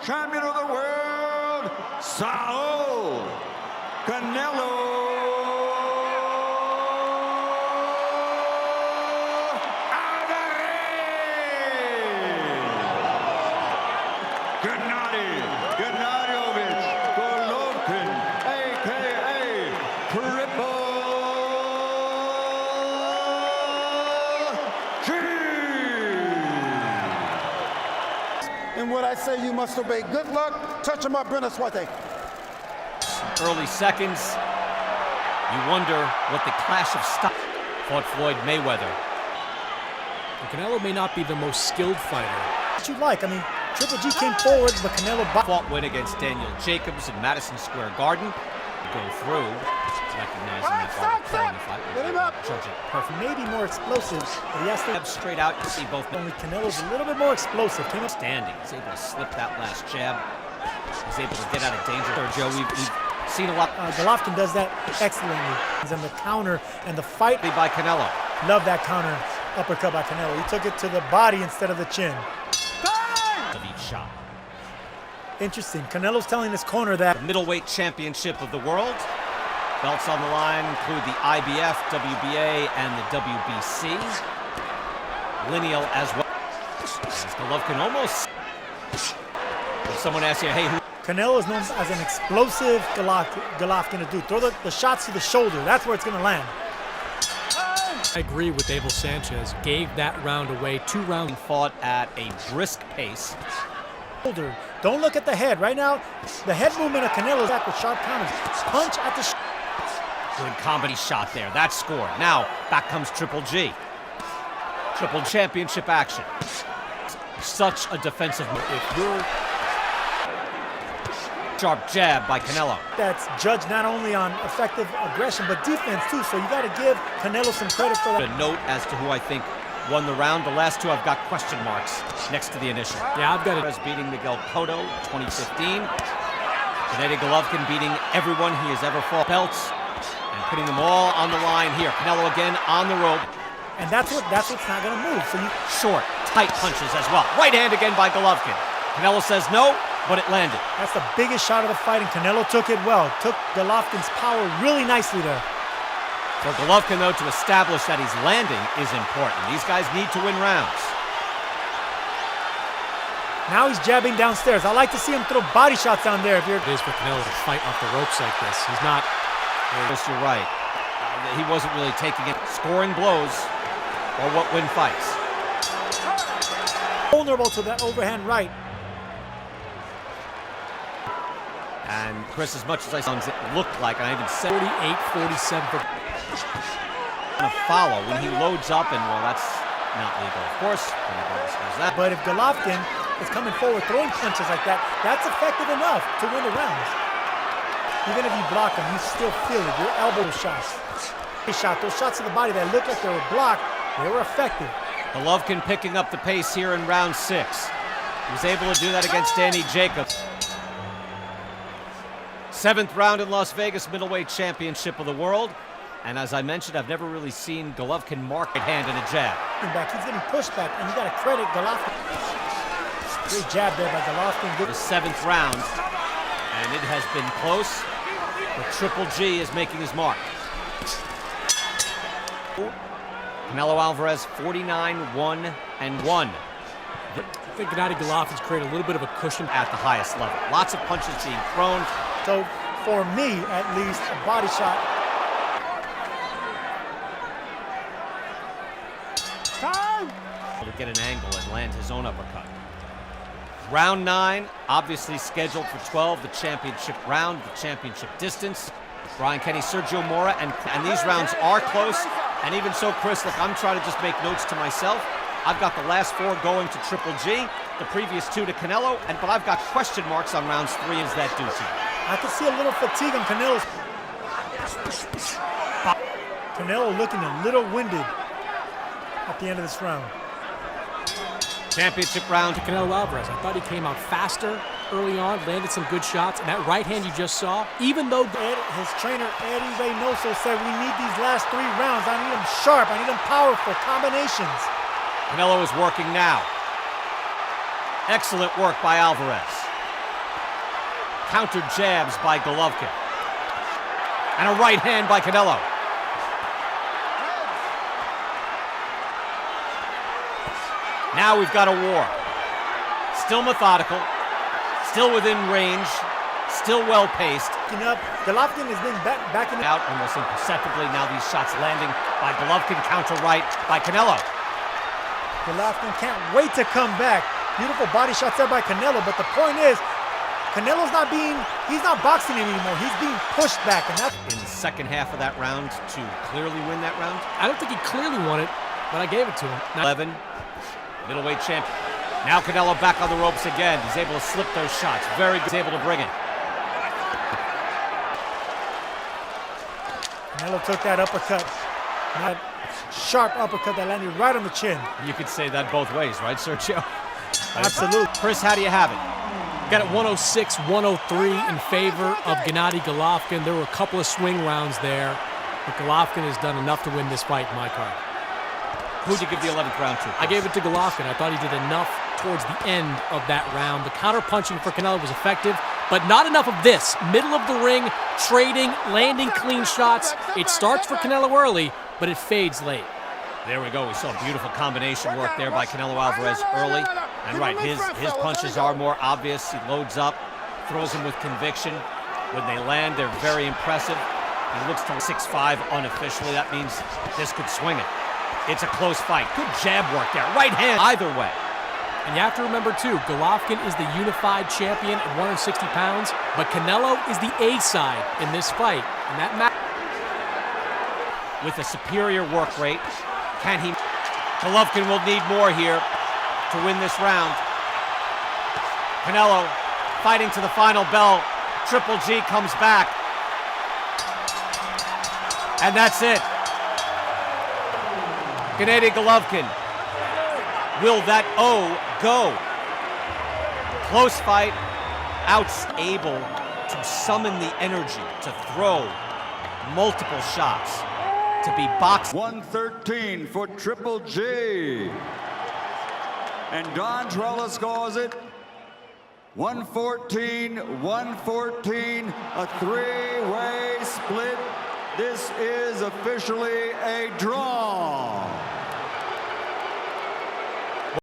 champion of the world, Saul Canelo Alvarez. Gennadiy Golovkin, a.k.a. Triple G. And what I say, you must obey. Good luck. Touch him up, Brenna Swate. Early seconds. You wonder what the clash of styles fought Floyd Mayweather. And Canelo may not be the most skilled fighter. What you like? I mean, Triple G came forward, but Canelo fought win against Daniel Jacobs in Madison Square Garden. Go through, recognizing that while the fight. Get him up. Judge it perfect. maybe more explosive, but he has to Straight out, you see both. only Canelo's a little bit more explosive. Came up Standing, he's able to slip that last jab. He's able to get out of danger. Joe, we've seen a lot. Golovkin does that excellently. He's on the counter and the fight. By Canelo. Love that counter uppercut by Canelo. He took it to the body instead of the chin. Of each shot. Interesting. Canelo's telling his corner that The middleweight championship of the world. Belts on the line include the IBF, WBA, and the WBC. Lineal as well. As Golovkin almost. If someone asks you, hey, who? Canelo is known as an explosive Golovkin to do. Throw the shots to the shoulder. That's where it's going to land. I agree with Abel Sanchez. Gave that round away. 2 rounds. Fought at a brisk pace. Shoulder. Don't look at the head. Right now, the head movement of Canelo's back with sharp counters. Punch at the Good comedy shot there. That scored. Now, back comes Triple G. Triple championship action. Such a defensive move. If you're Sharp jab by Canelo. That's judged not only on effective aggression, but defense too. So you got to give Canelo some credit for that. A note as to who I think won the round. The last two I've got question marks next to the initial. Yeah, I've got it. Alvarez beating Miguel Cotto, 2015. Gennadiy Golovkin beating everyone he has ever fought. Belts and putting them all on the line here. Canelo again on the rope. And that's what's not going to move. So you Short, tight punches as well. Right hand again by Golovkin. Canelo says no, but it landed. That's the biggest shot of the fight, and Canelo took it well. Took Golovkin's power really nicely there. For Golovkin, though, to establish that he's landing is important. These guys need to win rounds. Now he's jabbing downstairs. I like to see him throw body shots down there. If you're... It is for Canelo to fight off the ropes like this. He's not... Yes, you're right. He wasn't really taking it. Scoring blows or what win fights. Vulnerable to that overhand right. And Chris, as much as it looked like, and I even said 48-47 for... to follow when he loads up, and well, that's not legal, of course. That. But if Golovkin is coming forward throwing punches like that, that's effective enough to win the rounds. Even if you block him, you still feel it. Your elbow shots. Those shots to the body that looked like they were blocked, they were effective. Golovkin picking up the pace here in round 6. He was able to do that against Danny Jacobs. 7th round in Las Vegas, middleweight championship of the world. And as I mentioned, I've never really seen Golovkin mark a hand in a jab. Back. He's getting pushed back, and you got to credit Golovkin. Great jab there by Golovkin. The 7th round, and it has been close, but Triple G is making his mark. Canelo Alvarez, 49-1-1. I think Gennadiy Golovkin's created a little bit of a cushion At the highest level. Lots of punches being thrown. So, for me, at least, a body shot. Time! To get an angle and land his own uppercut. Round 9, obviously scheduled for 12, the championship round, the championship distance. Brian Kenny, Sergio Mora, and these rounds are close. And even so, Chris, look, I'm trying to just make notes to myself. I've got the last 4 going to Triple G, the previous 2 to Canelo, but I've got question marks on rounds 3. Is that due to you? I can see a little fatigue on Canelo's. Canelo looking a little winded at the end of this round. Championship round. Canelo Alvarez. I thought he came out faster early on, landed some good shots, and that right hand you just saw, even though his trainer, Eddie Reynoso, said we need these last 3 rounds. I need them sharp. I need them powerful combinations. Canelo is working now. Excellent work by Alvarez. Counter jabs by Golovkin. And a right hand by Canelo. Now we've got a war. Still methodical, still within range, still well-paced. Golovkin has been backing Out almost imperceptibly. Now these shots landing by Golovkin, counter right by Canelo. Golovkin can't wait to come back. Beautiful body shots there by Canelo, but the point is, Canelo's he's not boxing anymore. He's being pushed back, and that's In the second half of that round to clearly win that round. I don't think he clearly won it, but I gave it to him. 11, middleweight champion. Now Canelo back on the ropes again. He's able to slip those shots. Very good. He's able to bring it. Canelo took that uppercut. That sharp uppercut that landed right on the chin. You could say that both ways, right, Sergio? Absolutely. Chris, how do you have it? Got it 106-103 in favor of Gennadiy Golovkin. There were a couple of swing rounds there, but Golovkin has done enough to win this fight in my card. Who'd you give the 11th round to? I gave it to Golovkin. I thought he did enough towards the end of that round. The counter-punching for Canelo was effective, but not enough of this. Middle of the ring, trading, landing clean shots. It starts for Canelo early, but it fades late. There we go. We saw beautiful combination work there by Canelo Alvarez early. And right, his punches are more obvious. He loads up, throws them with conviction. When they land, they're very impressive. He looks to 6'5" unofficially. That means this could swing it. It's a close fight. Good jab work there. Right hand. Either way. And you have to remember, too, Golovkin is the unified champion at 160 pounds, but Canelo is the A side in this fight. And that matters. With a superior work rate, can he? Golovkin will need more here to win this round. Canelo fighting to the final bell. Triple G comes back. And that's it. Gennadiy Golovkin. Will that O go? Close fight. Able to summon the energy to throw multiple shots, to be boxed. 113 for Triple G. And Don Trella scores it 114, a three-way split. This is officially a draw.